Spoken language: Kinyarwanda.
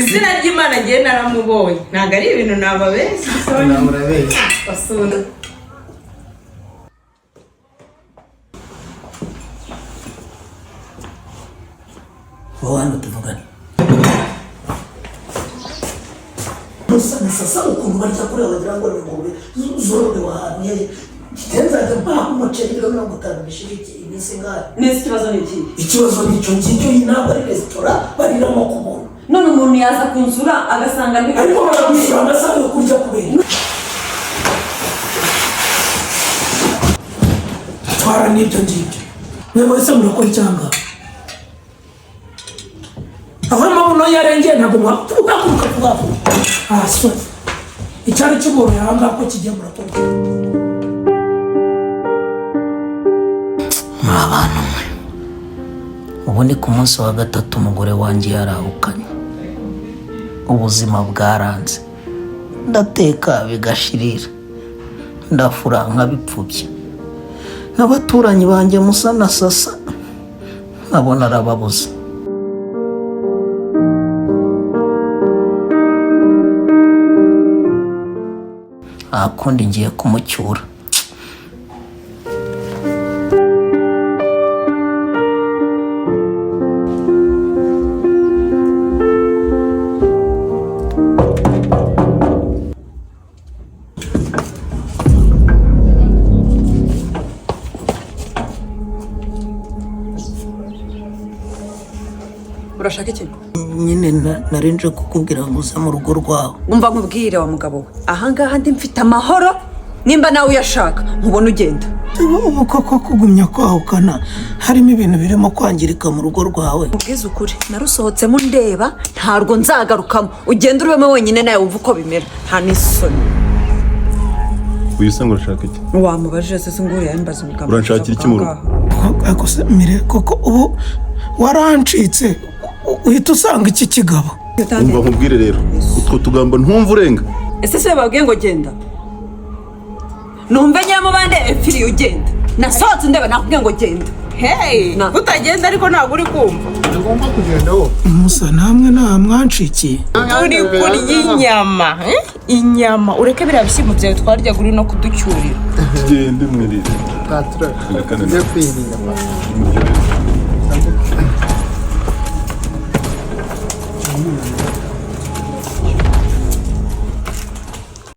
izina ry'Imana ngiye naramubonye ntago ari ibintu nababeshye namurabeshye basura Wano tuvugana sasa ukuntu barya kuri abagira ngo ngombe zorobe wahaye kitenza mpaka umuceri kilo 50 bishiriki iminsi ngari nese kibazo niki ikibazo nico ngicyo inaba ari restaurant bariramo kumuntu none umuntu yaza kunsura agasanga ndi ariko baramusura agasanga kurya kubera twara nibyo ngibyo mwe se murakora cyanga Ahama uno yarengeye ntago mwakuruka kuvuga so icyari cy'uboro yanga ko kijya murakora Abantu ubu ni ku munsi wa gatatu umugore wanjye yarahukanye ubuzima bwaranze ndateka bigashirira ndafura nkabipfubye n'abaturanyi banjye musa na sasa nkabona arababuza akundi ngiye kumucyura urashaka iki nyine narinje kukubwira ngo uze mu rugo rwawe umva nkubwire wa mugabo we ahangaha ndi mfite amahoro nimba nawe uyashaka nkubona ugenda ubu koko kugumya kwahukana harimo ibintu birimo kwangirika mu rugo rwawe ubwiza ukuri narusohotsemo ndeba ntarwo nzagarukamo ugenda urubemo wenyine nawe wumva uko bimera nta n'isoni uyise ngo urashaka iki wamubajije se nguri yambaza umugabo uranshakira iki mu rugo akose mire koko ubu warancitse uhita usanga iki kigabo umva nkubwire rero utwo tugambo ntumva urenga ese se babwiye ngo genda numve nyamubande epfiri ugenda nasohotse ndeba nakubwiye ngo genda hey utagenda ariko ntabwo uri kumva ngomba kugenda wo musa namwe nta mwancikiye turi kurya inyama inyama ureke biriya bishyimbo byawe twaryaga uri no kuducyurira tugende mwirire tatura ngiye kwirinda